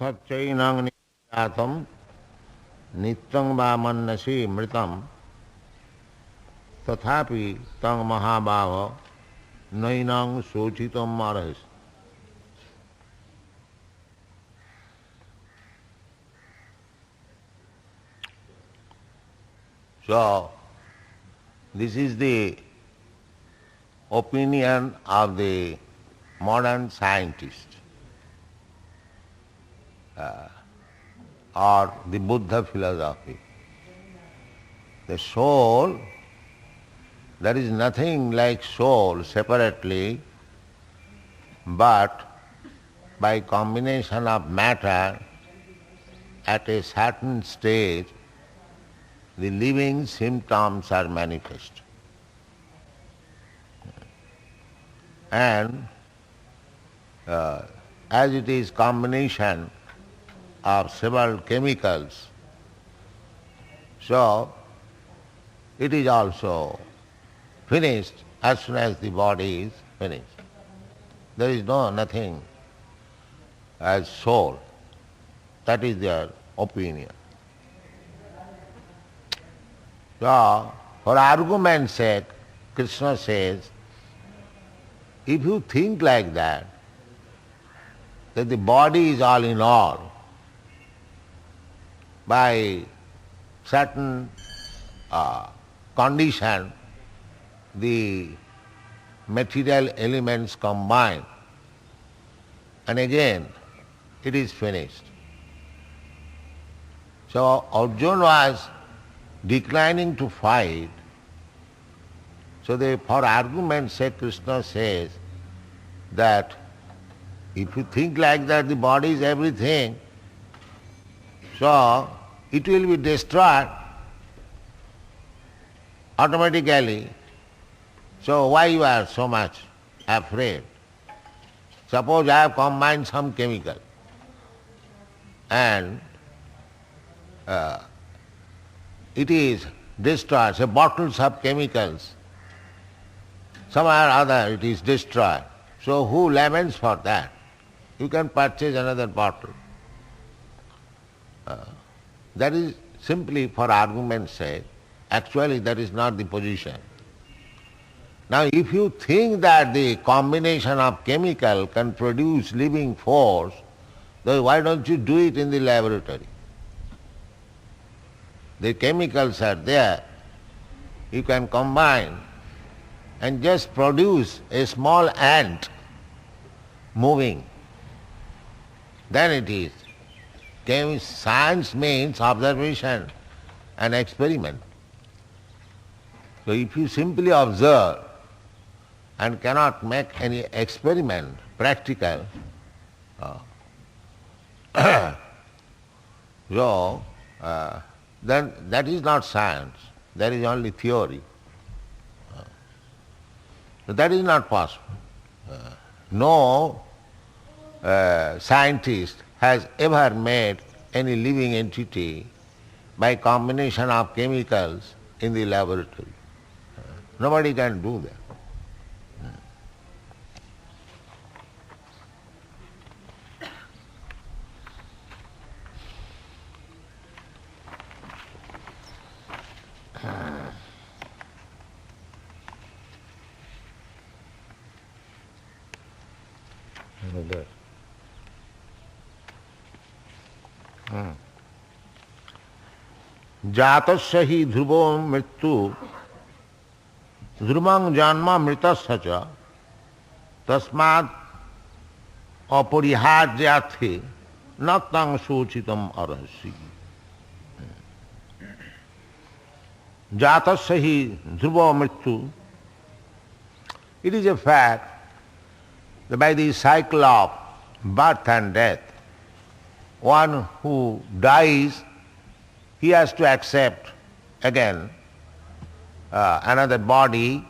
Tatchainang niyatam nityang va mannasi mritam tathapi tang mahabhava nainang sochitam marahis. So, this is the opinion of the modern scientist or the Buddha philosophy. The soul, there is nothing like soul separately, but by combination of matter at a certain stage, the living symptoms are manifest. And as it is combination of several chemicals, so it is also finished as soon as the body is finished. There is nothing as soul. That is their opinion. So, for argument's sake, Krishna says, if you think like that the body is all in all, by certain condition, the material elements combine, and again it is finished. So Arjuna was declining to fight. So for argument's sake, Krishna says that if you think like that the body is everything, so it will be destroyed automatically. So why you are so much afraid? Suppose I have combined some chemical and it is destroyed, say bottles of chemicals, somewhere or other it is destroyed. So who laments for that? You can purchase another bottle. That is simply for argument's sake. Actually that is not the position. Now if you think that the combination of chemical can produce living force, then why don't you do it in the laboratory? The chemicals are there, you can combine and just produce a small ant moving. Then it is. Science means observation and experiment. So if you simply observe and cannot make any experiment practical, so then that is not science, that is only theory. So that is not possible. No scientist has ever made any living entity by combination of chemicals in the laboratory. Nobody can do that. जातस्य हि ध्रुवो मृत्यु ध्रुवं जन्म मृतस्य च तस्मात् अपरिहार्यार्थे न तं शोचितम् अर्हसि. जातस्य हि ध्रुवो मृत्यु. It is a fact that by the cycle of birth and death, one who dies, he has to accept again another body.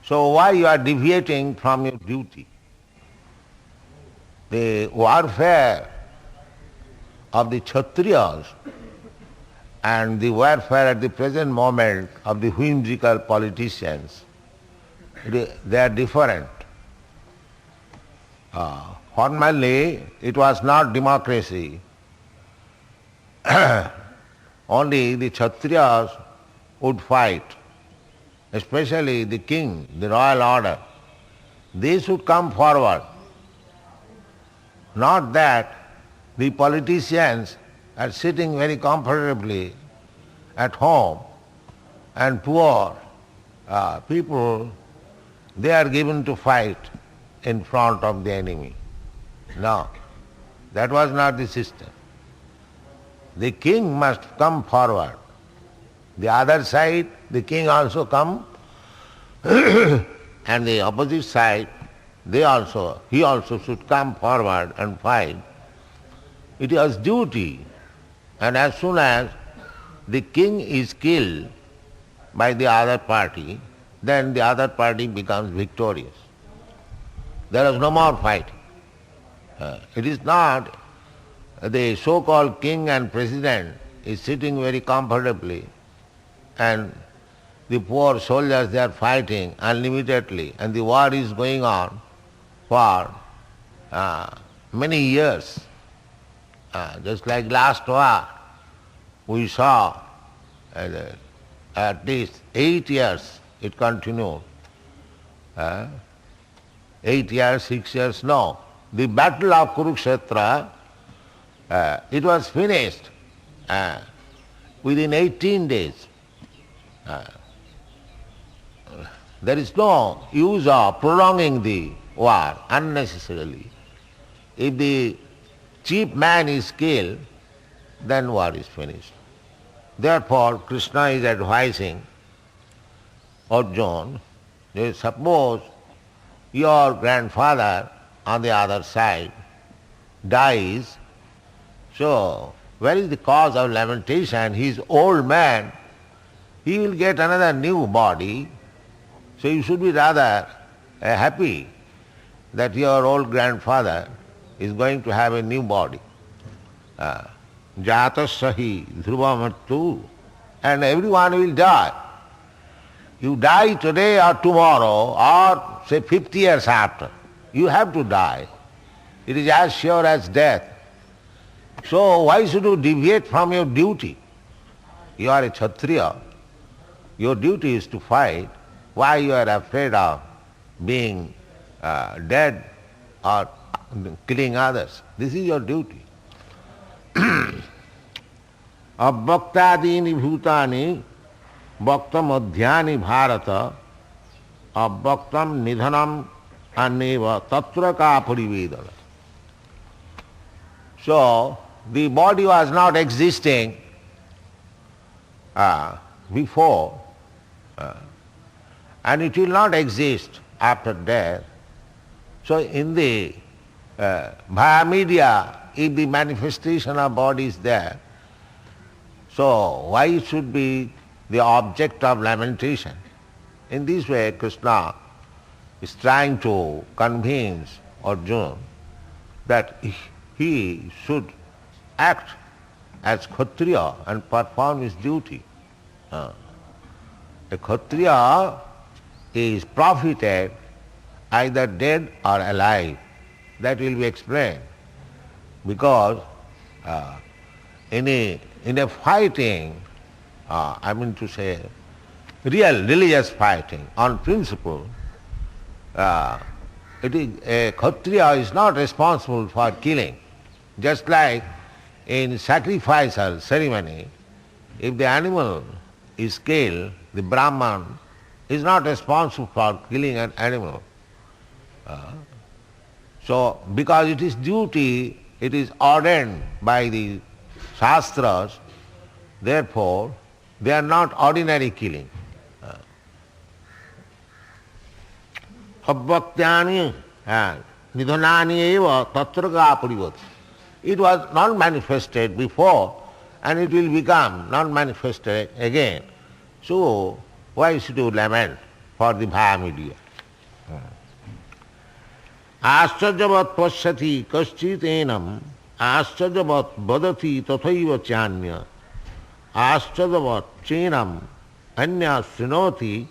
So why you are deviating from your duty? The warfare of the Kshatriyas and the warfare at the present moment of the whimsical politicians, they are different. Formerly, it was not democracy. Only the Kshatriyas would fight, especially the king, the royal order. They should come forward. Not that the politicians are sitting very comfortably at home and poor people, they are given to fight in front of the enemy. No, that was not the system. The king must come forward. The other side, the king also come, and the opposite side, he also should come forward and fight. It was duty, and as soon as the king is killed by the other party, then the other party becomes victorious. There is no more fighting. It is not the so-called king and president is sitting very comfortably and the poor soldiers, they are fighting unlimitedly and the war is going on for many years. Just like last war, we saw at least 8 years it continued. 8 years, 6 years, no. The battle of Kurukshetra, it was finished within 18 days. There is no use of prolonging the war unnecessarily. If the chief man is killed, then war is finished. Therefore, Krishna is advising Arjuna, suppose your grandfather on the other side dies, so where is the cause of lamentation? He is old man, he will get another new body, so you should be rather happy that your old grandfather is going to have a new body. Jātasya dhruva mattu, and everyone will die. You die today or tomorrow or say 50 years after, you have to die. It is as sure as death. So why should you deviate from your duty? You are a Kshatriya. Your duty is to fight. Why you are afraid of being dead or killing others? This is your duty. Abhaktadini bhutani bhaktam adhyani bharata abhaktam nidhanam aneva tatra ka parivedana. So, the body was not existing before and it will not exist after death. So in the via media, if the manifestation of body is there, so why it should be the object of lamentation? In this way, Krishna is trying to convince Arjuna that he should act as Kshatriya and perform his duty. A Kshatriya is profited either dead or alive. That will be explained. Because in a fighting, I mean to say, real religious fighting on principle, it is, a Kshatriya is not responsible for killing. Just like in sacrificial ceremony, if the animal is killed, the Brahman is not responsible for killing an animal. So, because it is duty, it is ordained by the Shastras, therefore, they are not ordinary killing. Abhaktyani nidhanani eva tatra ka parivat. It was not manifested before and it will become not manifested again. So, why should you lament for the vaya media? Ascharyavat pasyati kaschit enam ascharyavat vadati tathaiva chanya ascharyavat chenam anya srinoti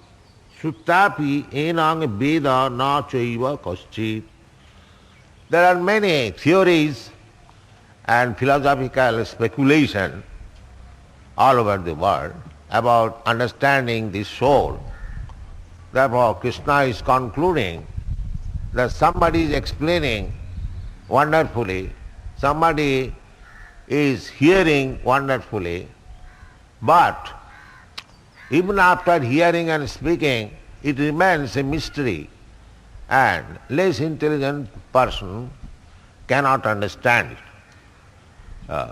suttapi enang veda na chaiva kaschit. There are many theories and philosophical speculation all over the world about understanding the soul. Therefore, Krishna is concluding that somebody is explaining wonderfully, somebody is hearing wonderfully, but even after hearing and speaking, it remains a mystery, and less intelligent person cannot understand it.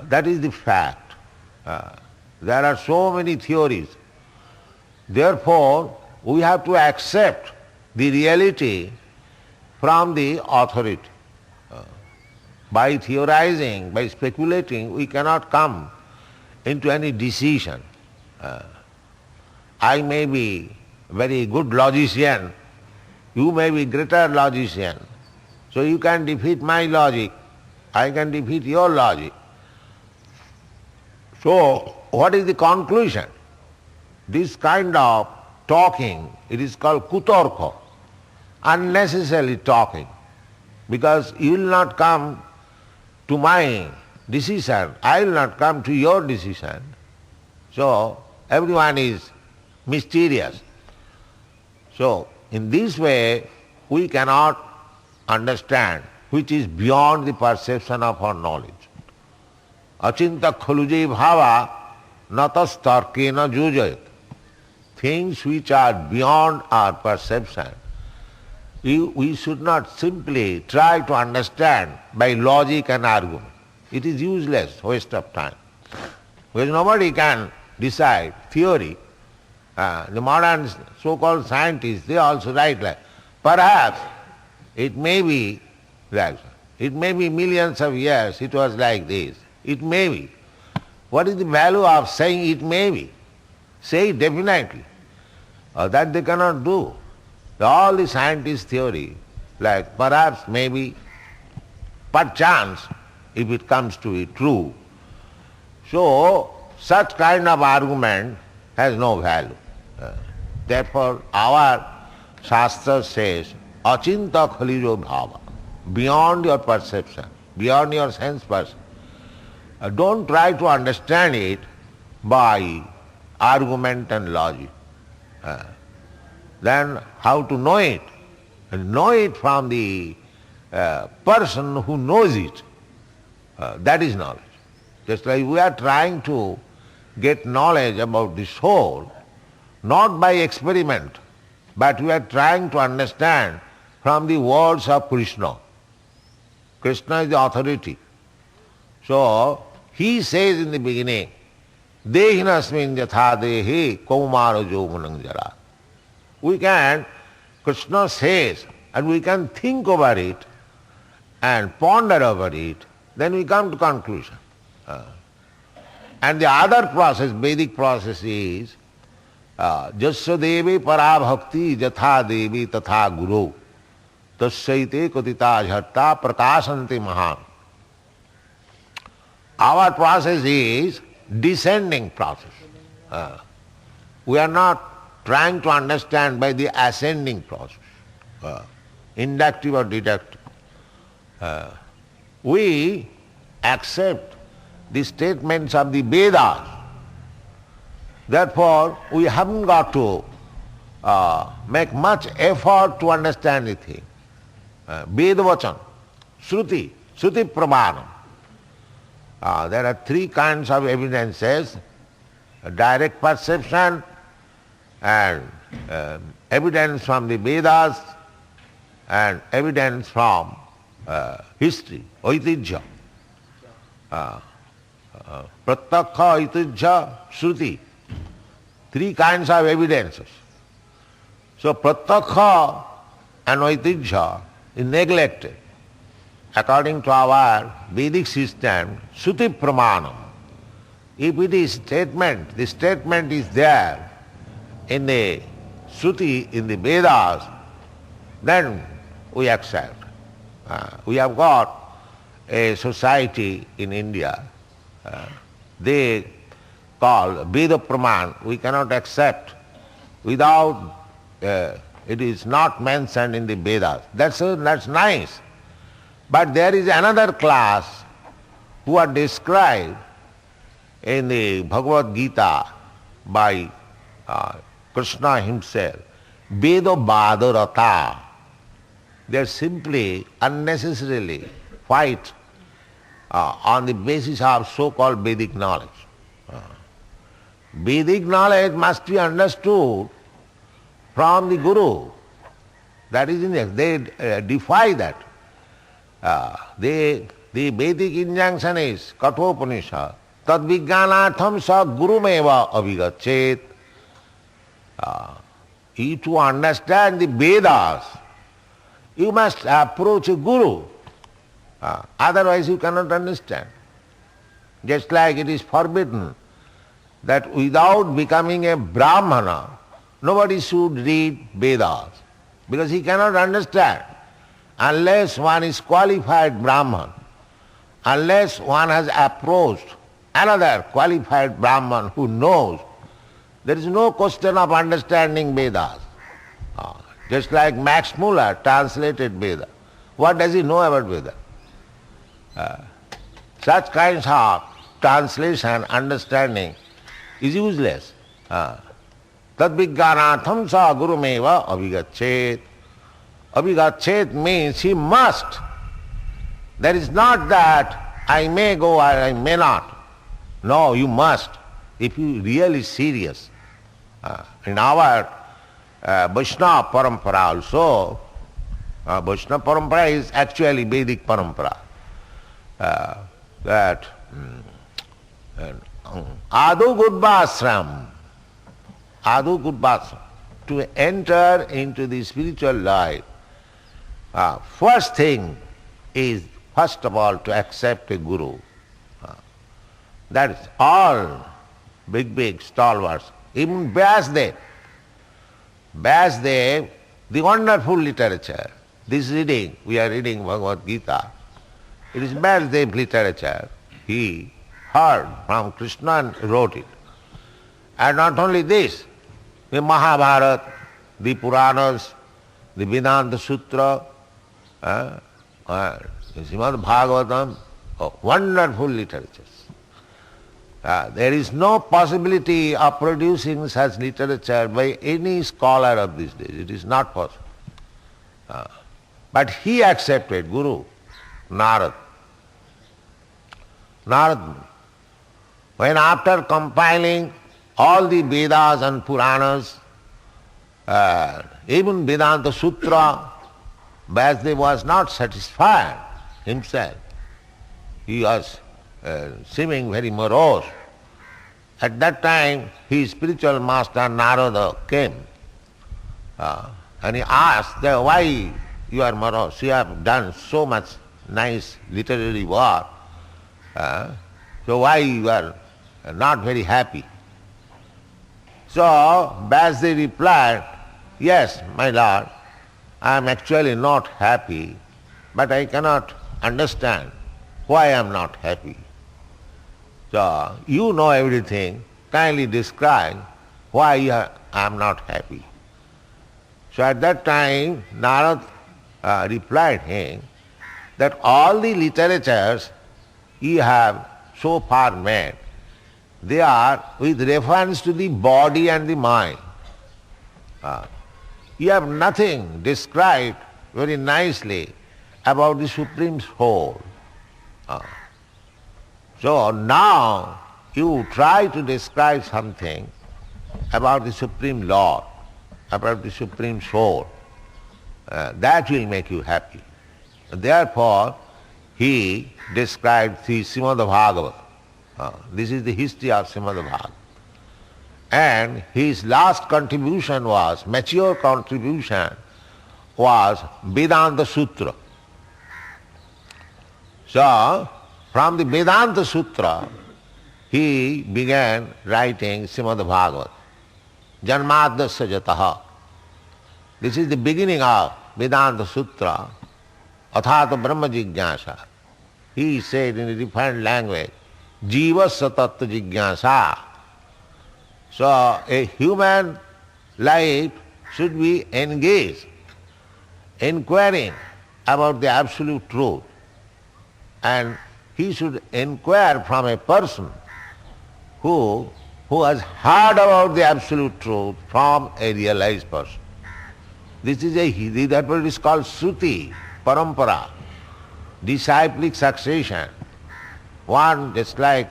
That is the fact. There are so many theories. Therefore, we have to accept the reality from the authority. By theorizing, by speculating, we cannot come into any decision. I may be very good logician, you may be greater logician, so you can defeat my logic, I can defeat your logic. So, what is the conclusion? This kind of talking, it is called kutarka, unnecessarily talking, because you will not come to my decision, I will not come to your decision. So, everyone is mysterious. So, in this way, we cannot understand which is beyond the perception of our knowledge. Achinta khaluje bhava natas tarkena jujayat. Things which are beyond our perception, we should not simply try to understand by logic and argument. It is useless, waste of time. Because nobody can decide theory. The modern so-called scientists, they also write like, perhaps it may be like, it may be millions of years it was like this. It may be. What is the value of saying it may be? Say it definitely. That they cannot do. All the scientist theory, like perhaps, maybe, perchance, if it comes to be true. So, such kind of argument has no value. Therefore, our Shastra says, achinta khalijo bhava, beyond your perception, beyond your sense perception. Don't try to understand it by argument and logic. Then how to know it? Know it from the person who knows it. That is knowledge. Just like we are trying to get knowledge about the soul, not by experiment, but we are trying to understand from the words of Krishna. Krishna is the authority. So, he says in the beginning, Dehinasmin yatha dehi kaumara jovanam jara. We can, Krishna says, and we can think over it and ponder over it, then we come to conclusion. And the other process, Vedic process is, Jasya devi parabhakti jatha devi tatha guru tasyaite kutita jhatta prakasante mahan. Our process is descending process. We are not trying to understand by the ascending process, inductive or deductive. We accept the statements of the Vedas. Therefore, we haven't got to make much effort to understand the thing. Vedavachan, Shruti, Shruti Pramanam. There are three kinds of evidences: direct perception and evidence from the Vedas and evidence from history, Aitijya. Pratyakha, Aitijya, Shruti. Three kinds of evidences. So Pratyakha and Aitijya is neglected. According to our Vedic system, Shruti Pramanam. If it is statement, the statement is there in the Shruti, in the Vedas, then we accept. We have got a society in India, they call Veda Praman. We cannot accept without it is not mentioned in the Vedas. That's nice. But there is another class who are described in the Bhagavad Gītā by Krishna himself, Vedo Badarata. They are simply, unnecessarily fight on the basis of so-called Vedic knowledge. Vedic knowledge must be understood from the Guru. That is in it. They defy that. The Vedic injunction is Kathopanishad. Tad vijnanatham sa gurumeva avigachet. You to understand the Vedas, you must approach a guru. Otherwise you cannot understand. Just like it is forbidden that without becoming a Brahmana, nobody should read Vedas, because he cannot understand. Unless one is qualified Brahman, unless one has approached another qualified Brahman who knows, there is no question of understanding Vedas. Just like Max Muller translated Veda. What does he know about Veda? Such kinds of translation, understanding is useless. Tad vijnanatham sa gurumeva avigachet. Avigachet means he must. There is not that I may go or I may not. No, you must. If you really serious. In our Vaishnava parampara also, Vaishnava parampara is actually Vedic parampara. That Adu Gudbasram, Adu Gudbasram, to enter into the spiritual life, first thing is, first of all, to accept a guru. That is all big stalwarts. Even Vyasdev, the wonderful literature. This reading, we are reading Bhagavad Gītā. It is Vyasdev literature. He heard from Krishna and wrote it. And not only this, the Mahabharata, the Puranas, the Vedanta Sutra, the Srimad Bhagavatam, wonderful literatures. There is no possibility of producing such literature by any scholar of these days. It is not possible. But he accepted Guru, Narad. Narad, when after compiling all the Vedas and Puranas, even Vedanta Sutra, Vyasdev was not satisfied himself. He was seeming very morose. At that time, his spiritual master Narada came and he asked, why you are morose? You have done so much nice literary work, so why you are not very happy? So Vyasdev replied, yes, my lord, I am actually not happy, but I cannot understand why I am not happy. So you know everything, kindly describe why I am not happy. So at that time, Narad replied him that all the literatures you have so far made, they are with reference to the body and the mind. You have nothing described very nicely about the Supreme Soul. So now you try to describe something about the Supreme Lord, about the Supreme Soul. That will make you happy. Therefore, he described the Srimad Bhagavad. This is the history of Srimad Bhagavad. And his last contribution was, mature contribution was Vedanta Sutra. So, from the Vedanta Sutra, he began writing Srimad Bhagavad. Janmadasya jataha. This is the beginning of Vedanta Sutra, Athata Brahma Jigyasa. He said in a different language, Jivasya Tattva Jigyasa. So a human life should be engaged, inquiring about the absolute truth. and he should inquire from a person who has heard about the absolute truth from a realized person. This is that what is called Shruti, Parampara, disciplic succession. One, just like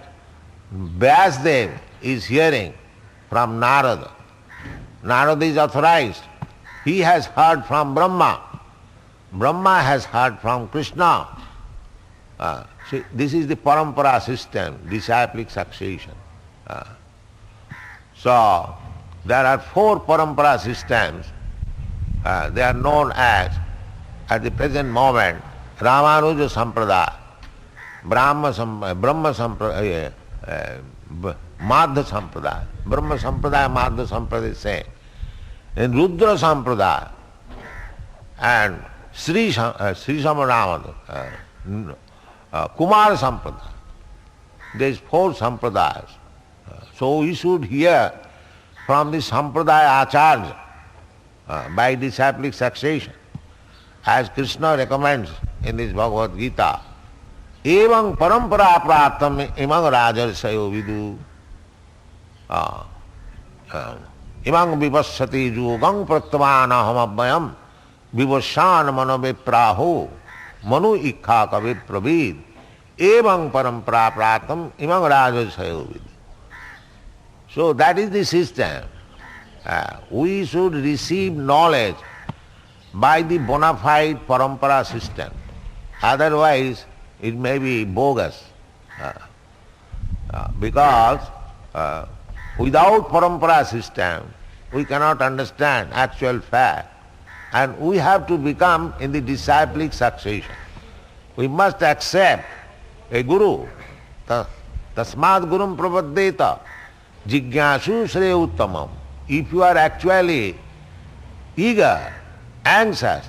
Vyasdev is hearing from Narada. Narada is authorized. He has heard from Brahma. Brahma has heard from Krishna. See, this is the Parampara system, disciplic succession. So, there are 4 Parampara systems. They are known as, at the present moment, Ramanuja Sampradaya, Brahma Sampradaya, Madhya Sampradaya. Brahma Sampradaya, Madhya Sampradaya is same. Then Rudra Sampradaya and Sri Samarama, Kumar Sampradaya. There is 4 Sampradayas. So we should hear from the Sampradaya Acharya by disciplic succession, as Krishna recommends in this Bhagavad gītā. Evaṁ parampara prāptam imaṁ rājarsayo vidu. Imaṁ vipassati yogaṁ prattavānaham abhayam vivasāna manoviprāho manu ikkha kavi pravid. Evaṁ parampara prāptam imaṁ rājarsayo vidu. So that is the system. We should receive knowledge by the bona fide parampara system. Otherwise, it may be bogus. Because without parampara system, we cannot understand actual fact. And we have to become in the disciplic succession. We must accept a guru. Tasmad gurum prapaddeta jigyasu sreya uttamam. If you are actually eager, anxious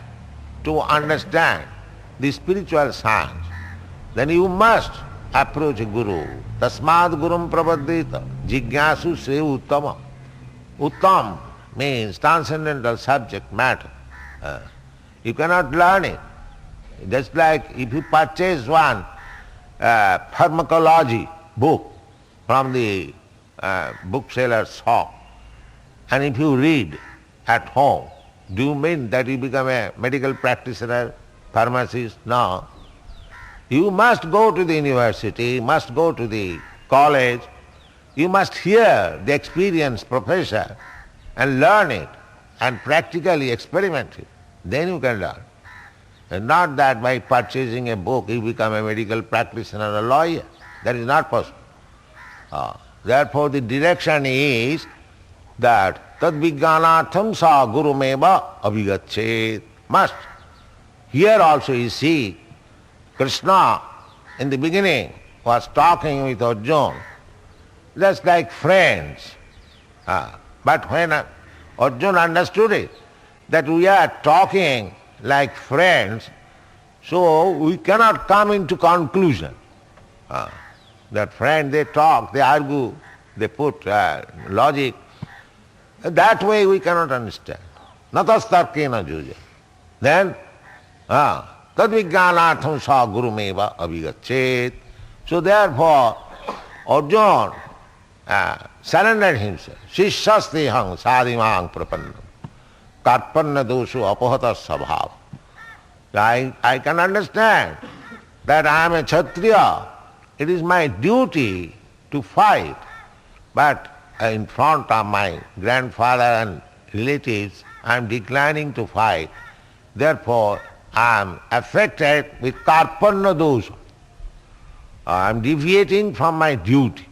to understand the spiritual science, then you must approach a guru. Tasmad gurum prapaddeta jigyasu sreya uttamam. Uttam means transcendental subject matter. You cannot learn it. Just like if you purchase one pharmacology book from the bookseller's shop, and if you read at home, do you mean that you become a medical practitioner, pharmacist? No. You must go to the university, must go to the college, you must hear the experienced professor and learn it and practically experiment it. Then you can learn. And not that by purchasing a book you become a medical practitioner or a lawyer. That is not possible. Therefore the direction is that tad vijnanatham sa gurumeva abhigachet. Must. Here also you see Krishna in the beginning was talking with Arjuna just like friends. But when Arjuna understood it, that we are talking like friends, so we cannot come into conclusion. That friend, they talk, they argue, they put logic. That way we cannot understand. Natastarkena juja. Then, tad vijnanatham sa gurumeva abhigachet. So therefore, Arjuna surrendered himself. Shishastehang sadhimang prapannam. Karpanna doshu apahata sabhava. I can understand that I am a Kshatriya. It is my duty to fight. But in front of my grandfather and relatives, I am declining to fight. Therefore, I am affected with karpanna dosha. I am deviating from my duty.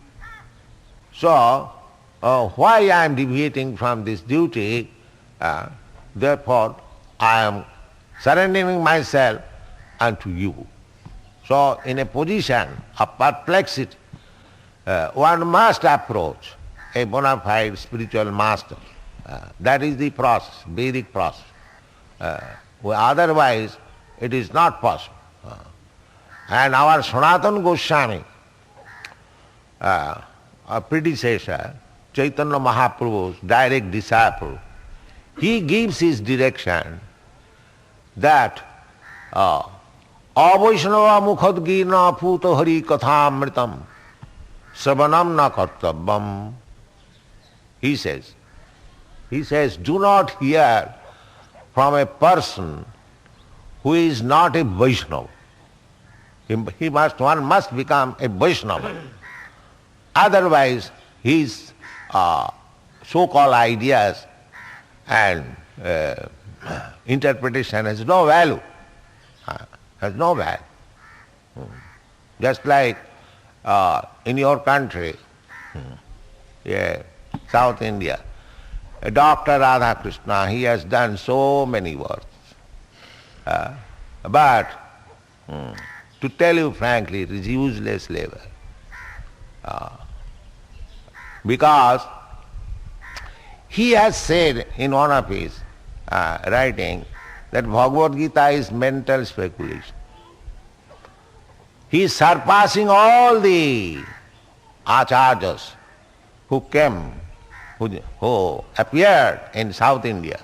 So, why I am deviating from this duty? Therefore, I am surrendering myself unto you. So, in a position of perplexity, one must approach a bona fide spiritual master. That is the process, Vedic process. Otherwise, it is not possible. And our Sanatana Goswami, a predecessor, Chaitanya Mahaprabhu's direct disciple, he gives his direction that Avaishnava mukhad gīna pūta hari kathamritam savanam na kartavam. He says, do not hear from a person who is not a Vaishnava. One must become a Vaishnava. Otherwise, his so-called ideas and interpretation has no value. Has no value. Just like in your country, South India, Dr. Radha Krishna, he has done so many works. But to tell you frankly, it is useless labor. Because he has said in one of his writing that Bhagavad Gītā is mental speculation. He is surpassing all the acharyas who came, who appeared in South India.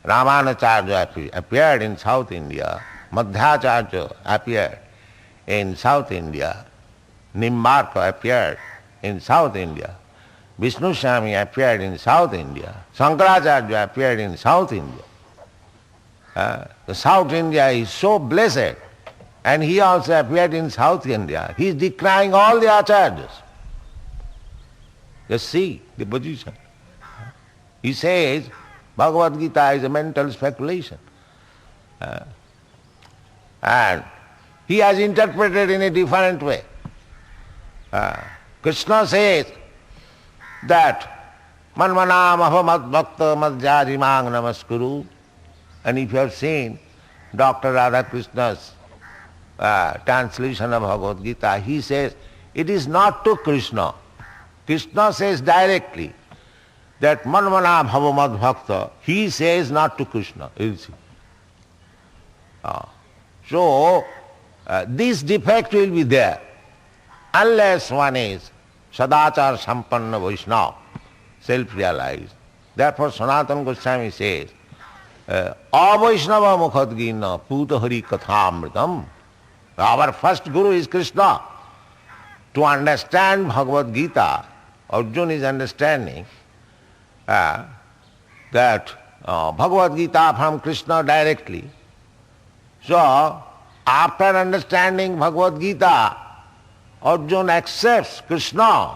Ramanacharya appeared in South India, Madhyacharya appeared in South India, Nimbarka appeared in South India, Vishnu Swami appeared in South India, Shankaracharya appeared in South India. The South India is so blessed, and he also appeared in South India. He is decrying all the acharyas. Just see the position. He says Bhagavad Gītā is a mental speculation. And he has interpreted in a different way. Krishna says that manmanam ahamad bhakta madhyajimang namaskuru. And if you have seen Dr. Radha Krishna's translation of Bhagavad Gītā, he says it is not to Krishna. Krishna says directly that manmana bhavamad bhakta. He says not to Krishna. You see. So this defect will be there unless one is sadachar sampanna Vaishnava, self-realized. Therefore Sanatana Goswami says, Avaishnava mukhad gīna pūta hari kathamritam. Our first guru is Krishna. To understand Bhagavad Gītā, Arjuna is understanding that Bhagavad Gītā from Krishna directly. So, after understanding Bhagavad Gītā, Arjuna accepts Krishna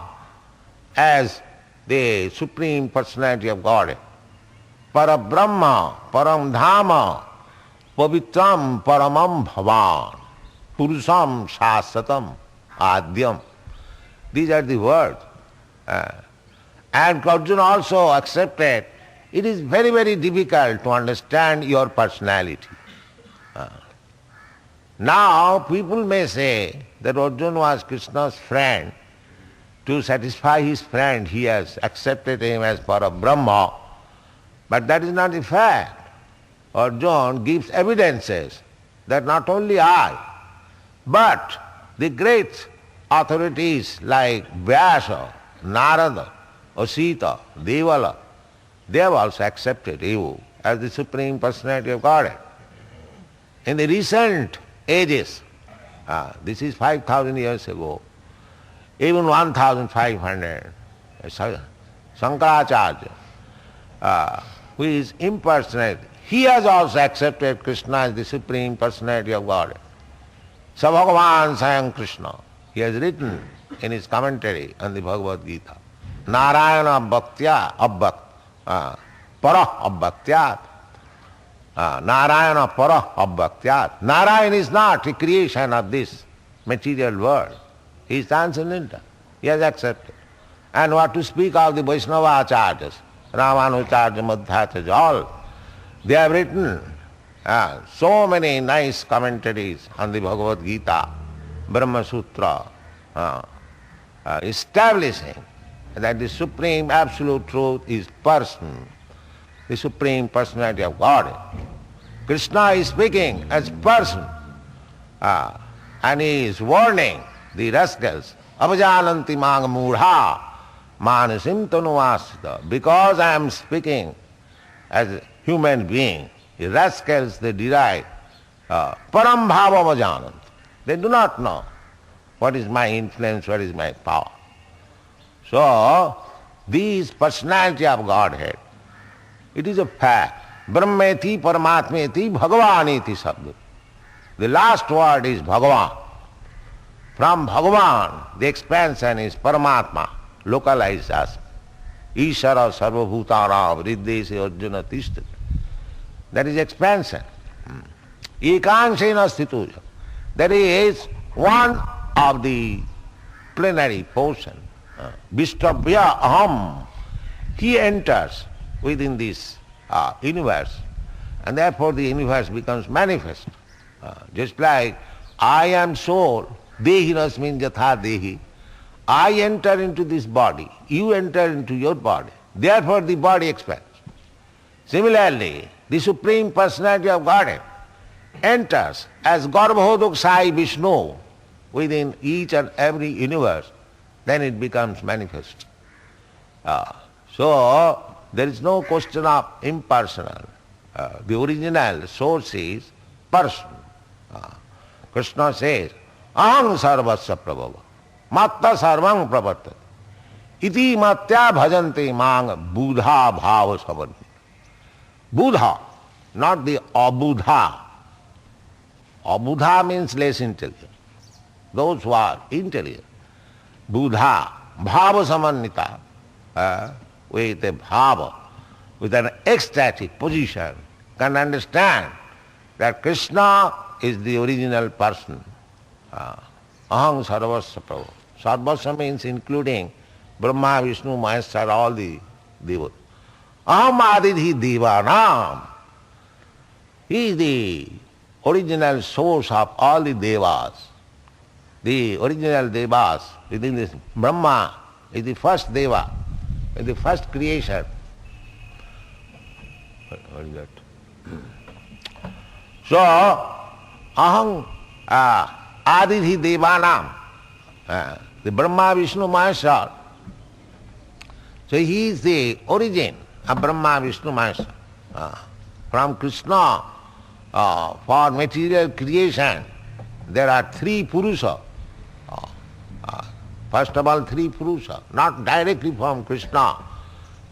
as the Supreme Personality of Godhead. Parabrahma, Param Dhama, Pavitram Paramam Bhavan, Purusham Shasatam, Adyam. These are the words. And Arjuna also accepted it is very, very difficult to understand your personality. Now people may say that Arjuna was Krishna's friend. To satisfy his friend, he has accepted him as Parabrahma. But that is not the fact. Arjuna gives evidences that not only I, but the great authorities like Vyasa, Narada, Asita, Devala, they have also accepted you as the Supreme Personality of Godhead. In the recent ages, this is 5,000 years ago, even 1,500, Shankaracharya, who is impersonate, he has also accepted Krishna as the Supreme Personality of Godhead. Sa Bhagavan Sayam Krishna, he has written in his commentary on the Bhagavad Gītā, Narayana Bhaktya Parah Abhaktyat. Narayana Parah Abhaktyat. Narayana is not a creation of this material world. He is transcendental. He has accepted. And what to speak of the Vaishnava acharyas, Ramanucharya, Madhyacharya, all, they have written so many nice commentaries on the Bhagavad Gītā, Brahma Sutra, establishing that the Supreme Absolute Truth is person, the Supreme Personality of God. Krishna is speaking as person, and he is warning the rascals, Avajananti mang mudha manasim tanuvasita. Because I am speaking as a human being, the rascals, they derive param bhava vajanant. They do not know what is my influence, what is my power. So, this personality of Godhead, it is a fact. Brahmeti paramatmeti bhagavaneti sabda. The last word is Bhagavan. From Bhagavan, the expansion is Paramatma, localized as Ishara sarvabhutanam riddhese arjuna tishthat. That is expansion. Ekanshena sthituja. That is one of the plenary portion. Vishtabhya aham. He enters within this universe, and therefore the universe becomes manifest. Just like I am soul, dehi rasmin yatha dehi. I enter into this body, you enter into your body. Therefore the body expands. Similarly, the Supreme Personality of Godhead enters as Garbhodoksai Vishnu within each and every universe, then it becomes manifest. So, there is no question of impersonal. The original source is person. Krishna says, aham sarvasya prabhava, matta sarvang pravartate, iti matya bhajante mang buddha bhava savarni. Buddha, not the abuddha. Abuddha means less intelligent. Those who are intelligent. Buddha, bhava samannita, with a bhava, with an ecstatic position, can understand that Krishna is the original person. Aham sarvasya prabhu. Sarvasya means including Brahma, Vishnu, Maheshwara, all the devas. Aham adidhi devanam. He is the original source of all the devas. The original devas within this Brahma is the first deva, is the first creation. What is that? So, aham adidhi devanam, the Brahma, Vishnu, Maheshwara. So he is the origin of Brahma, Vishnu, Maheshwara. From Krishna, for material creation, there are three Purusha. First of all, three Purusha, not directly from Krishna.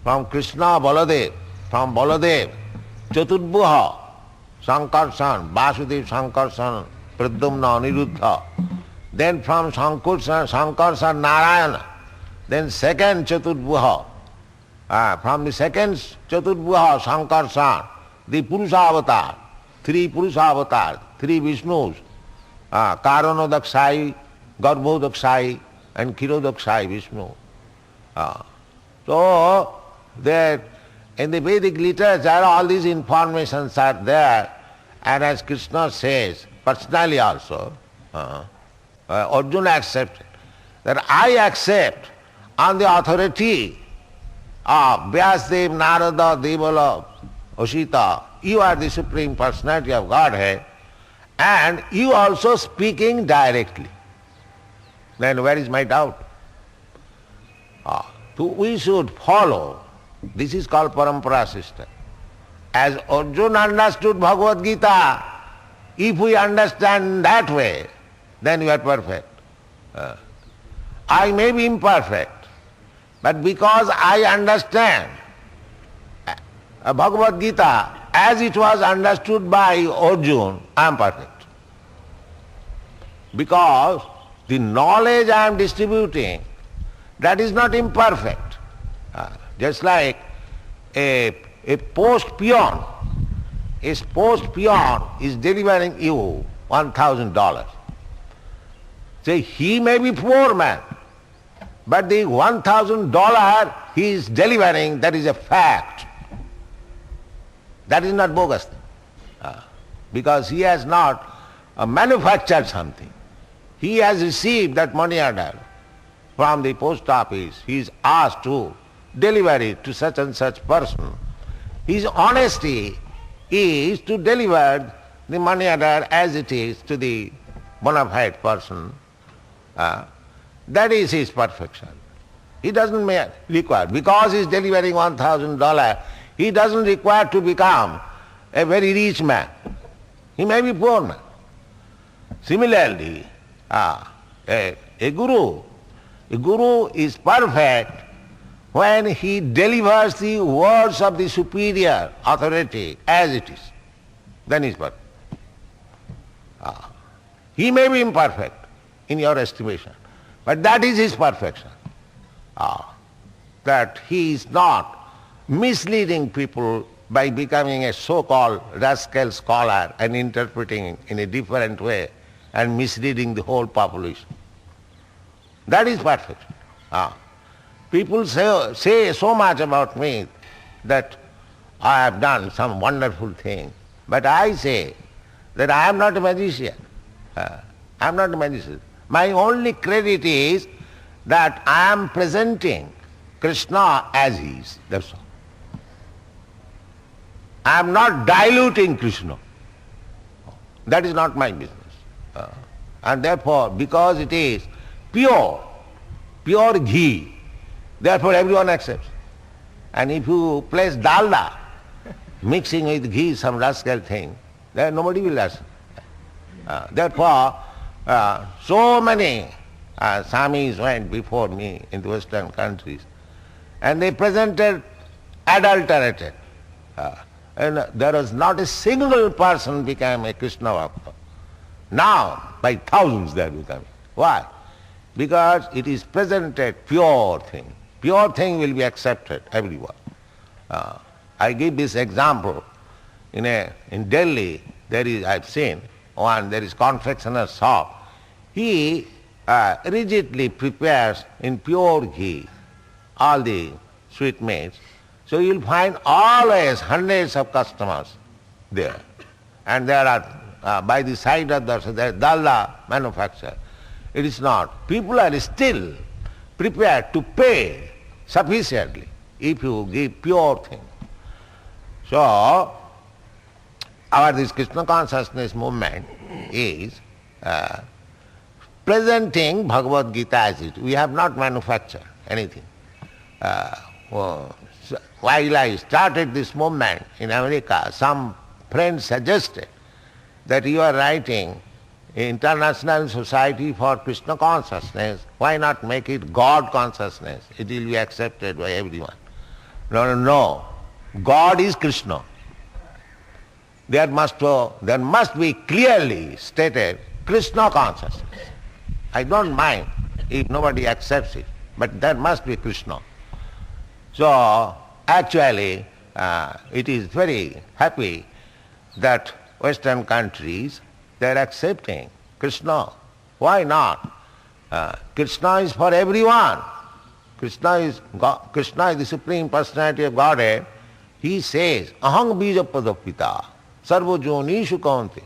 From Krishna, Baladev. From Baladev, Chaturbhuha, Sankarsan, Vasudev Sankarsan, Pradyumna, Aniruddha. Then from Sankarsan, Narayana. Then second Chaturbhuha. From the second Chaturbhuha, Sankarsan, the Purusha avatar, three Purusha avatars, three Vishnus, Karanodakshai, Garbhodakshai, and Kirodakshai Vishnu. So, that in the Vedic literature all these informations are there, and as Krishna says, personally also, Arjuna accepted, that I accept on the authority of Vyasdev, Narada, Devala, Oshita, you are the Supreme Personality of Godhead, and you also speaking directly. Then where is my doubt? So we should follow. This is called parampara system. As Arjuna understood Bhagavad Gītā, if we understand that way, then we are perfect. I may be imperfect, but because I understand Bhagavad Gītā as it was understood by Arjuna, I am perfect. Because the knowledge I am distributing, that is not imperfect. Just like a post peon. A post peon is delivering you $1,000. Say he may be poor man, but the $1,000 he is delivering, that is a fact. That is not bogus. Because he has not manufactured something. He has received that money order from the post office. He is asked to deliver it to such and such person. His honesty is to deliver the money order as it is to the bona fide person. That is his perfection. He doesn't require, because he is delivering $1,000, he doesn't require to become a very rich man. He may be poor man. Similarly, a guru is perfect when he delivers the words of the superior authority as it is. Then he is perfect. He may be imperfect in your estimation, but that is his perfection. That he is not misleading people by becoming a so-called rascal scholar and interpreting in a different way and misleading the whole population. That is perfection. People say so much about me that I have done some wonderful thing, but I say that I am not a magician. I am not a magician. My only credit is that I am presenting Krishna as he is. That's all. I am not diluting Krishna. That is not my business. And therefore, because it is pure ghee, therefore everyone accepts. And if you place dalda mixing with ghee, some rascal thing, then nobody will accept. Therefore, so many Swamis went before me in the Western countries, and they presented adulterated. And there was not a single person became a Krishna Bhakta. Now, by thousands they are becoming. Why? Because it is presented pure thing. Pure thing will be accepted everywhere. I give this example. In Delhi, I've seen one, there is confectioner's shop. He rigidly prepares in pure ghee all the sweetmeats. So you'll find always hundreds of customers there. And there are, by the side of the dalda manufacture. It is not. People are still prepared to pay sufficiently if you give pure thing. So, this Krishna consciousness movement is presenting Bhagavad Gītā as it. We have not manufactured anything. While I started this movement in America, some friends suggested that you are writing International Society for Krishna Consciousness, why not make it God Consciousness? It will be accepted by everyone. No. God is Krishna. There must be clearly stated Krishna Consciousness. I don't mind if nobody accepts it, but there must be Krishna. So, actually, it is very happy that Western countries, they are accepting Krishna. Why not? Krishna is for everyone. Krishna is the Supreme Personality of Godhead. He says, Aham bija padapita, sarvo jonishu kaunte.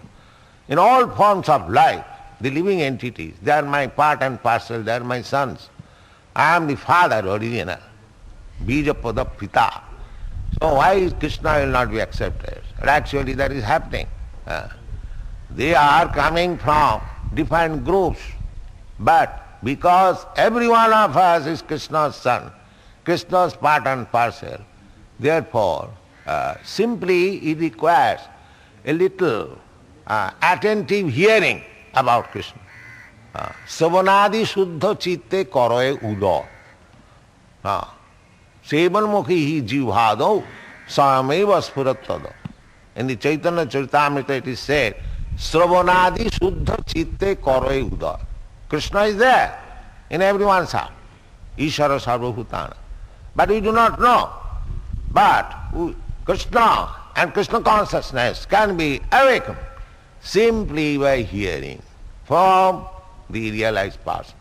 In all forms of life, the living entities, they are my part and parcel, they are my sons. I am the father original. Bija padapita. So why Krishna will not be accepted? But actually that is happening. They are coming from different groups, but because every one of us is Krishna's son, Krishna's part and parcel, therefore simply it requires a little attentive hearing about Krishna. Savanadi shuddha chitte karoe udo. Sevanmukhi hi jivhado sameva spurattada. In the Chaitanya Charitamrita it is said, Sravanadi Shuddha Chitte Karoe Uda. Krishna is there in everyone's heart. Ishara Sarvabhutana. But we do not know. But Krishna and Krishna consciousness can be awakened simply by hearing from the realized person.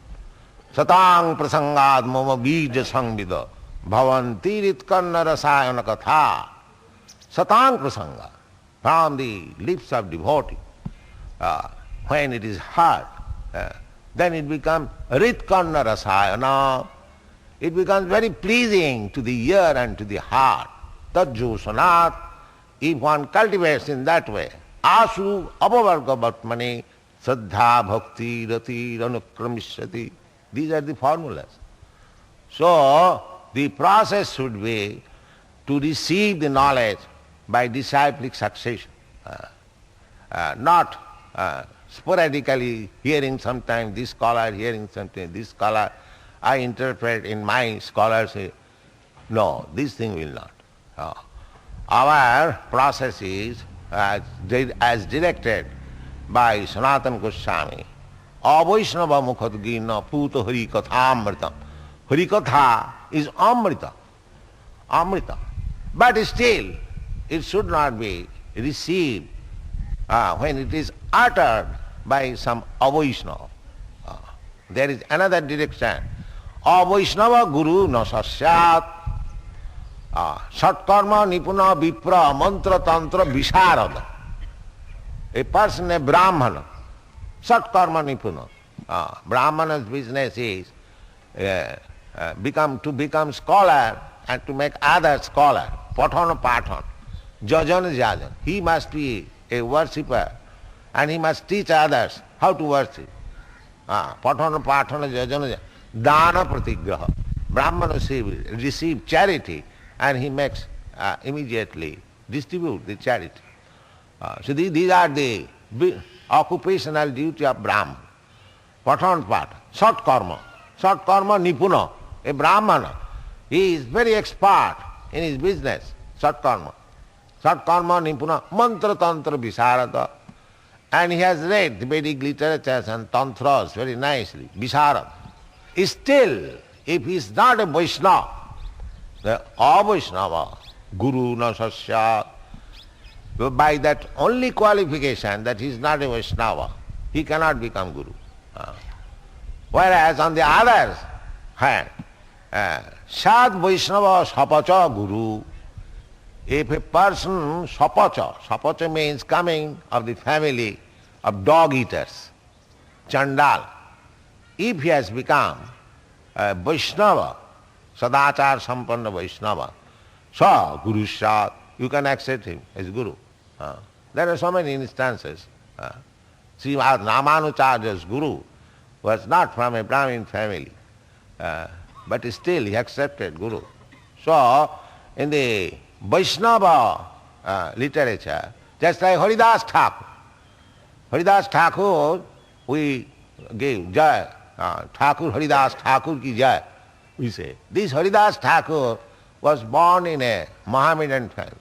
Satang prasangad mama bija sangvida bhavanti ritkanna rasayana katha. Satang prasanga, from the lips of devotee. When it is heard, then it becomes ritkanna rasayana. It becomes very pleasing to the ear and to the heart. Tajjosanat, if one cultivates in that way, asu apavarga bhatmani, saddha bhakti rati ranukramishyati. These are the formulas. So, the process should be to receive the knowledge by disciplic succession. not sporadically hearing sometimes this scholar, hearing something this scholar, I interpret in my scholarship. No, this thing will not. Our process is as directed by Sanatana Goswami. Avaishnava mukhadgina puta harikathamritam. Harikatha is amrita. Amrita. But still, it should not be received when it is uttered by some Avaishnava. There is another direction. Avaishnava guru nasasyat. Satkarma nipuna vipra mantra tantra visharada. A person, a Brahmana, Satkarma nipuna. Brahmana's business is to become scholar and to make others scholar. Patana pathan, jajana jajan. He must be a worshipper and he must teach others how to worship. Patana patana jajana jajan. Dana pratigraha. Brahmana receive charity and he makes immediately distribute the charity. So these are the occupational duty of Brahman. Pathan pat, sat karma nipuna. A Brahmana, he is very expert in his business, sat karma nipuna, mantra tantra visharada. And he has read the Vedic literatures and tantras very nicely, visharada. Still, if he is not a Vaishnava, the Avaishnava, Guru Nasasya, by that only qualification that he is not a Vaishnava, he cannot become Guru. Whereas on the other hand, Sad Vaishnava Sapacha Guru, if a person, Sapacha means coming of the family of dog eaters, Chandal, if he has become a Vaishnava, Sadachar Sampanna Vaishnava, Sa Guru Sat, you can accept him as Guru. There are so many instances. Srimad Ramanujarya's Guru was not from a Brahmin family, but still he accepted Guru. So, in the Vaishnava literature, just like Haridas Thakur, we gave Jai, Thakur Haridas Thakur ki Jai, we say. This Haridas Thakur was born in a Mohammedan family.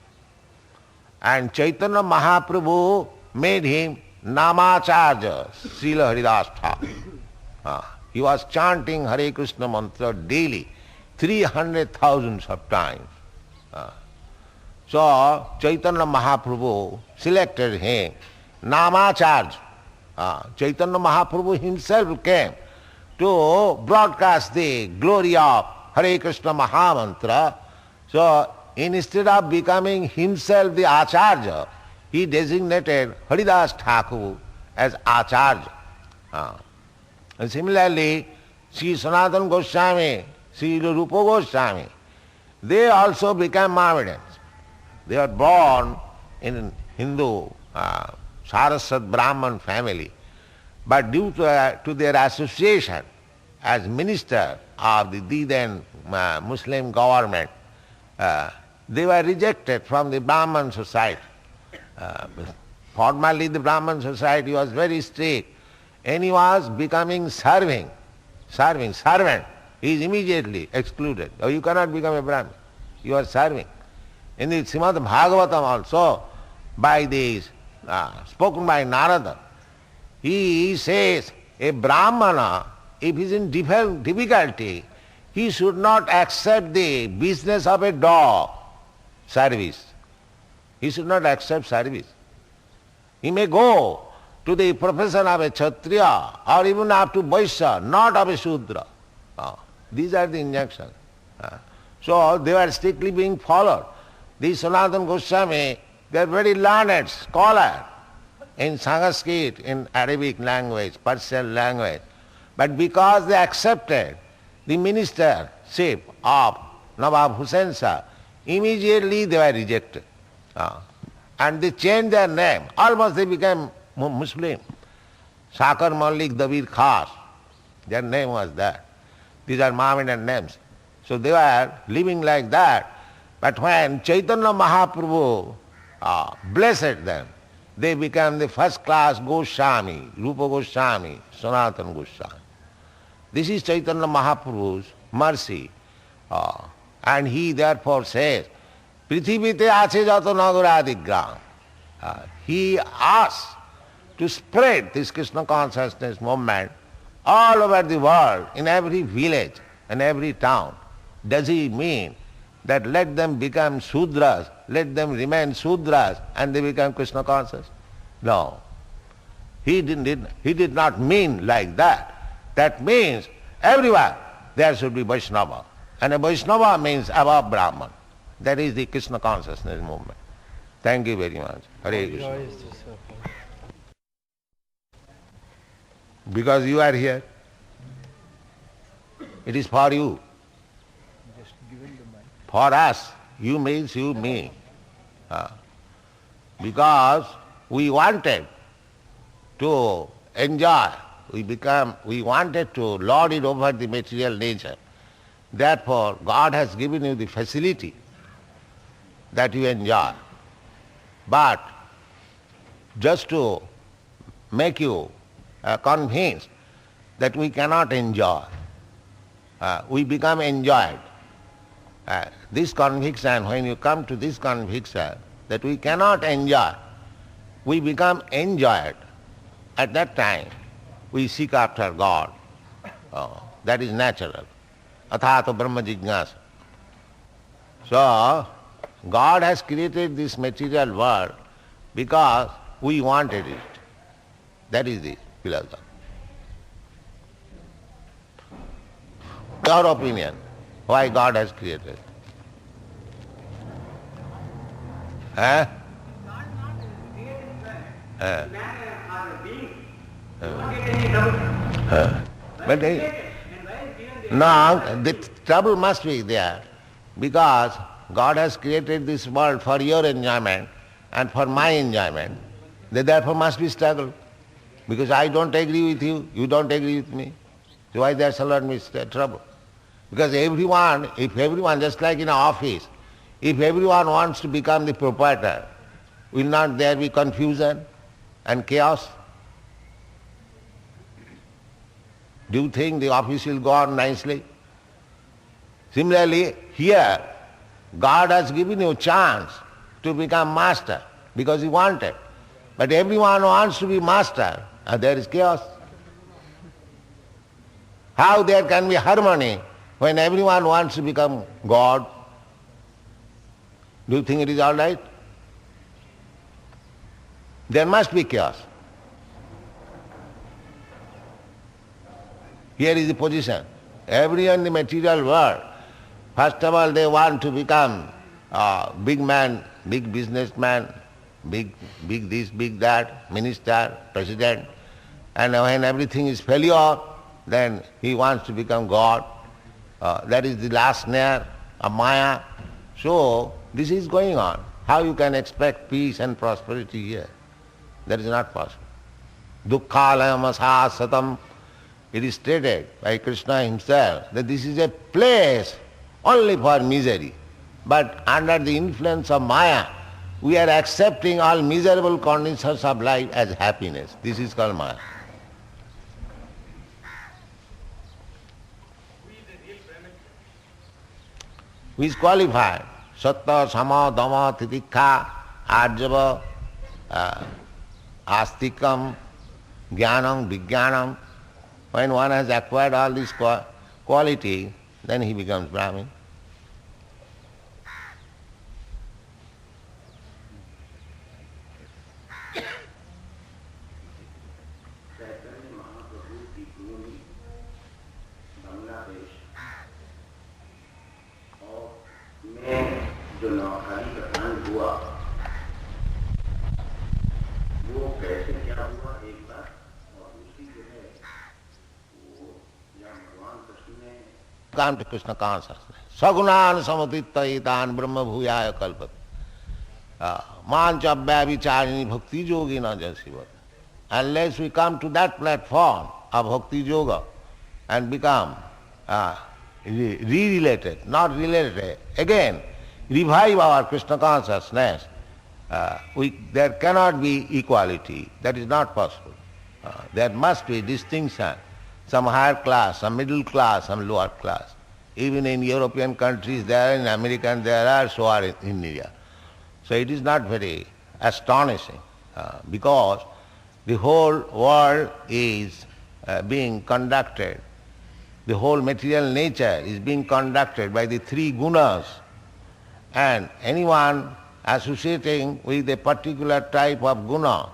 And Chaitanya Mahaprabhu made him Namacharya, Srila Haridas Thakur. He was chanting Hare Krishna mantra daily, 300,000 of times. So Chaitanya Mahaprabhu selected him Namacharya. Chaitanya Mahaprabhu himself came to broadcast the glory of Hare Krishna Mahamantra. So instead of becoming himself the Acharya, he designated Haridas Thakur as Acharya. And similarly, Sri Sanatana Goswami, Sri Rupa Goswami, they also became Mohammedans. They were born in Hindu Saraswat Brahman family, but due to their association as minister of the then Muslim government, they were rejected from the Brahman society. Formerly the Brahman society was very strict, and he was becoming servant. He is immediately excluded. Oh, you cannot become a Brahmin. You are serving. In the Srimad Bhagavatam also, by these spoken by Narada, he says a Brahmana, if he is in difficulty, he should not accept the business of a dog, service. He should not accept service. He may go to the profession of a Kshatriya or even up to Vaishya, not of a Shudra. These are the injunctions. So they were strictly being followed. These Sanatana Goswami, they are very learned scholar in Sanskrit, in Arabic language, Persian language. But because they accepted the ministership of Nawab Hussain Shah, immediately they were rejected. And they changed their name. Almost they became Muslim. Sakar Malik Dabir Khas, their name was that. These are Mohammedan names. So they were living like that. But when Chaitanya Mahaprabhu blessed them, they become the first class Goswami, Rupa Goswami, Sanatana Goswami. This is Chaitanya Mahaprabhu's mercy. And he therefore says, Prithivite ache jato nagaradigram. He asks to spread this Krishna consciousness movement all over the world, in every village and every town. Does he mean that let them become Sudras, let them remain Sudras and they become Krishna conscious? No. He did not mean like that. That means everywhere there should be Vaishnava. And a Vaishnava means above Brahman. That is the Krishna consciousness movement. Thank you very much. Hare Krishna. Because you are here. It is for you. For us. You means you, me. Because we wanted to enjoy. We wanted to lord it over the material nature. Therefore, God has given you the facility that you enjoy. But just to make you convinced that we cannot enjoy, we become enjoyed. This conviction, when you come to this conviction that we cannot enjoy, we become enjoyed. At that time, we seek after God. That is natural. Athato Brahma Jignasa. So, God has created this material world because we wanted it. That is the philosophy. Your opinion, why God has created? Huh? But no, the trouble must be there because God has created this world for your enjoyment and for my enjoyment. Therefore must be struggle. Because I don't agree with you, you don't agree with me. So why there shall not be trouble? Because if everyone, just like in an office, if everyone wants to become the proprietor, will not there be confusion and chaos? Do you think the office will go on nicely? Similarly, here, God has given you a chance to become master because He wanted. But everyone wants to be master, and there is chaos. How there can be harmony when everyone wants to become God? Do you think it is all right? There must be chaos. Here is the position. Everyone in the material world, first of all they want to become big man, big businessman, big this, big that, minister, president. And when everything is failure, then he wants to become God. That is the last snare of Maya. So this is going on. How you can expect peace and prosperity here? That is not possible. Dukkhalayam asasatam. It is stated by Krishna himself that this is a place only for misery. But under the influence of Maya, we are accepting all miserable conditions of life as happiness. This is called Maya. Who is qualified? Sattva, Sama, Dhamma, Titikha, Arjava, Astikam, Jnanam, Vijnanam. When one has acquired all these qualities, then he becomes Brahmin. Come to Krishna consciousness. Sagunan samatitta etan brahma bhuyaya kalpat. Mancha abhyavicharini bhakti yogina jasivat. Unless we come to that platform of bhakti yoga and become re-related, not related, again revive our Krishna consciousness, There cannot be equality. That is not possible. There must be distinction. Some higher class, some middle class, some lower class. Even in European countries there are, in American there are, so are in India. So it is not very astonishing because the whole world is being conducted, the whole material nature is being conducted by the three gunas, and anyone associating with a particular type of guna,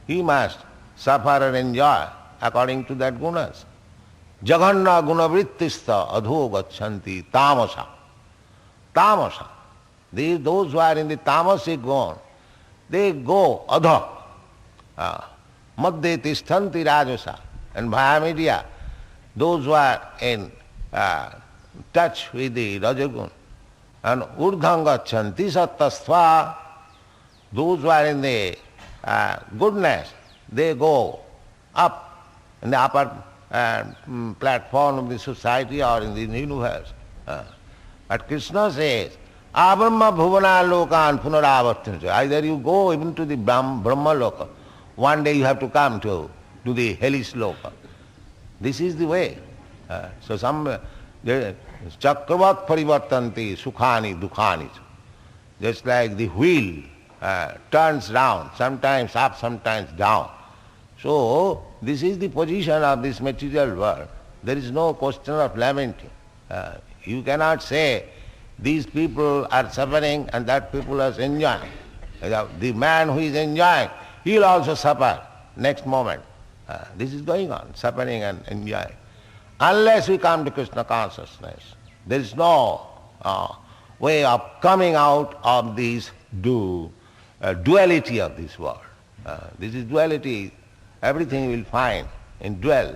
he must suffer and enjoy according to that gunas. Jaghanna gunavrittista adho gachanti tamasa. Tamasa. Those who are in the tamasic gun, they go adha. Madhye tishtanti rajasa. And via media, those who are in touch with the rajagun, and urdham gachanti sattastva, those who are in the goodness, they go up in the upper platform of the society or in the universe. But Krishna says, Abrahma bhuvana lokan punaravartancha. Either you go even to the Brahma loka, one day you have to come to the hellish loka. This is the way. So some chakravat parivartanti sukhani dukhani. Just like the wheel turns round, sometimes up, sometimes down. So this is the position of this material world. There is no question of lamenting. You cannot say these people are suffering and that people are enjoying. The man who is enjoying, he will also suffer next moment. This is going on, suffering and enjoying. Unless we come to Krishna consciousness, there is no way of coming out of this duality of this world. This is duality. Everything you will find in dual.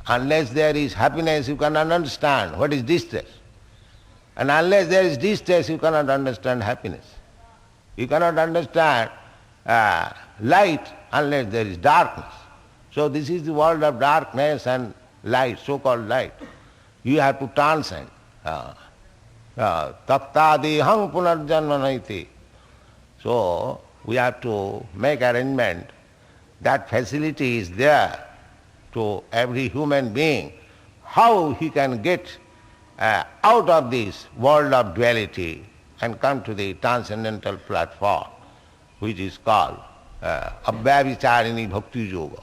Unless there is happiness, you cannot understand what is distress. And unless there is distress, you cannot understand happiness. You cannot understand light unless there is darkness. So this is the world of darkness and light, so-called light. You have to transcend. Tattadihang punarjanmanaiti. So we have to make arrangement. That facility is there to every human being. How he can get out of this world of duality and come to the transcendental platform, which is called abhyavicharini bhakti yoga.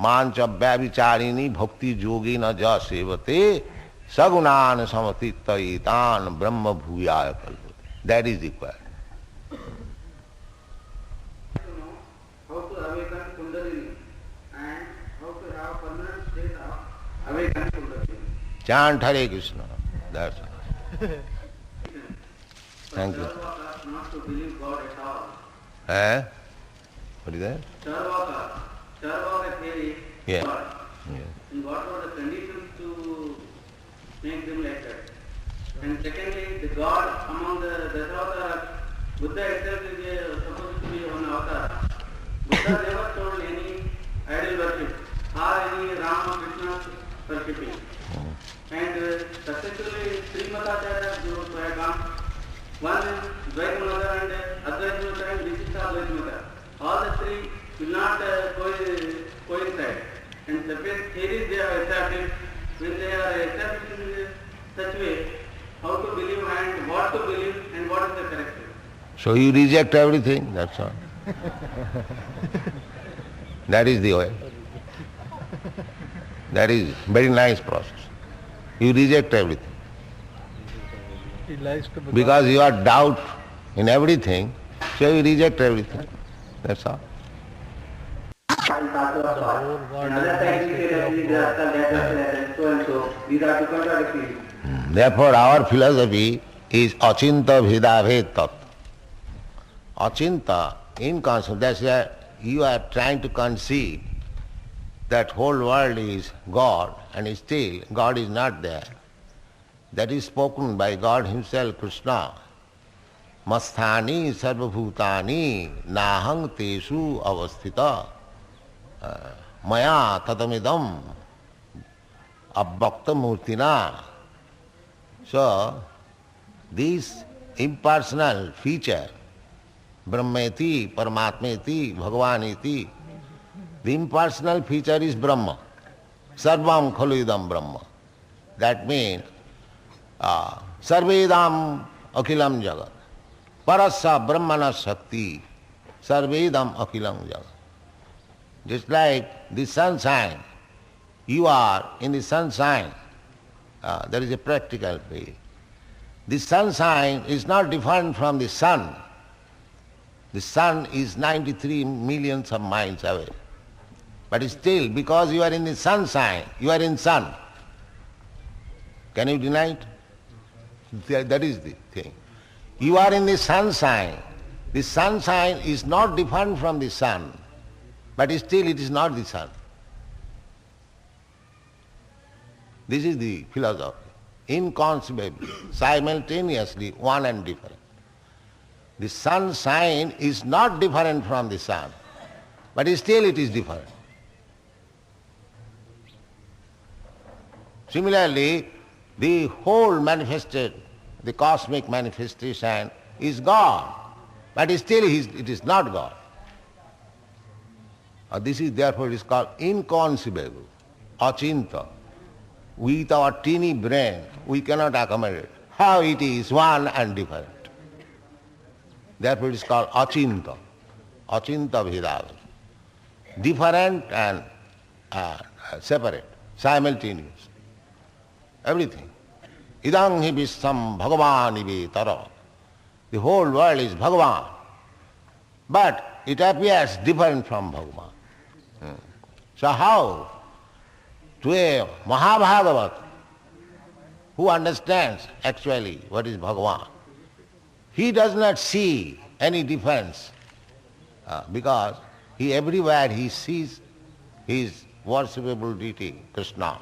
Mancha abhyavicharini bhakti yogina ja sevate sagunan samatittayitan brahma bhuyaya kalpate. That is required. How to awaken Kundalini and how to have permanent state of awakened Kundalini. Chant Hare Krishna. That's all. Thank you. Not to believe God at all. What is that? Charvaka theory. Yeah. God. Yeah. And what were the conditions to make them like that? And secondly, the God among the Dasavataras, Buddha itself is supposed to be one avatar. Buddha never told any idol worship or any Rama Krishna worshipping. And successively, three Matacharya groups have gone. One is Dvaita Mata and Advaita Mata and Visishta Advaita Mata. All the three will not coincide. And separate theories they have established. When they are established in such way, how to believe and what to believe and what is the correct way. So you reject everything, that's all. That is the way. That is very nice process. You reject everything. Because you are doubt in everything, so you reject everything. That's all. Therefore our philosophy is achinta bhedabhed tat. Achinta, inconscious, that's why you are trying to conceive that whole world is God and still God is not there. That is spoken by God Himself, Krishna. Masthani sarvabhutani nahang tesu avasthita maya tatamidam abbakta murtina. So, this impersonal feature Brahmeti, Paramatmeti, Bhagavaniti. The impersonal feature is Brahma. Sarvam khalu idam Brahma. That means Sarvedam Akhilam Jagat. Parasya Brahmana Shakti. Sarvedam Akhilam Jagat. Just like the sunshine, you are in the sunshine. There is a practical way. The sunshine is not different from the sun. The sun is 93 millions of miles away. But still, because you are in the sunshine, you are in sun. Can you deny it? That is the thing. You are in the sunshine. The sunshine is not different from the sun, but still it is not the sun. This is the philosophy. Inconceivably, simultaneously one and different. The sunshine is not different from the sun, but still it is different. Similarly, the whole manifested, the cosmic manifestation is God, but still it is not God. This is therefore it is called inconceivable, achinta. With our teeny brain, we cannot accommodate how it is one and different. Therefore it is called achinta, achinta bhedāva. Different and separate, simultaneous. Everything. Idang hi vishwam bhagavani tara. The whole world is Bhagavan, but it appears different from Bhagavan. So how to a Mahabhagavat who understands actually what is Bhagavan, he does not see any difference because everywhere he sees his worshipable deity, Krishna.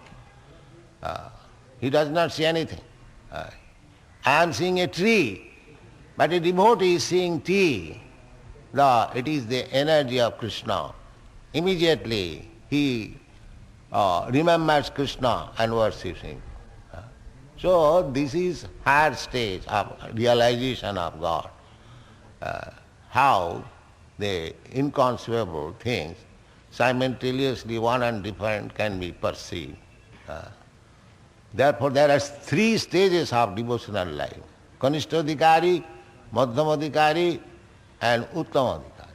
He does not see anything. I am seeing a tree, but a devotee is seeing tea. It is the energy of Krishna. Immediately he remembers Krishna and worships him. So this is higher stage of realization of God. How the inconceivable things simultaneously one and different can be perceived. Therefore there are three stages of devotional life: Kanishtadhikari, Madhyamadhikari and Uttamadhikari.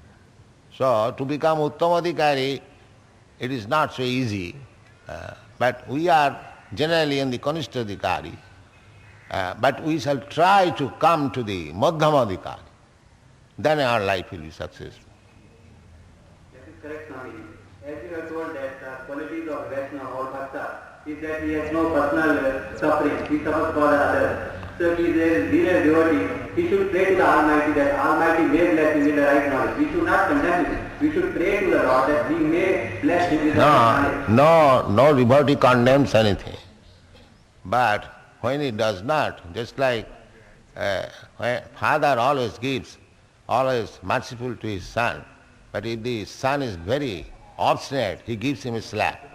So to become Uttamadhikari, it is not so easy, but we are generally in the Kanishtadhikari, but we shall try to come to the Madhyamadhikari. Then our life will be successful. That is correct, Swami. As you have told that qualities of Vaishnava or Bhakta is that he has no personal suffering, he suffers for others. So if he is a real devotee, he should pray to the Almighty that Almighty may bless him with the right knowledge. We should not condemn him. We should pray to the Lord that He may bless him with the right knowledge. No devotee condemns anything. But when he does not, just like father always gives, always merciful to his son, but if the son is very obstinate, he gives him a slap.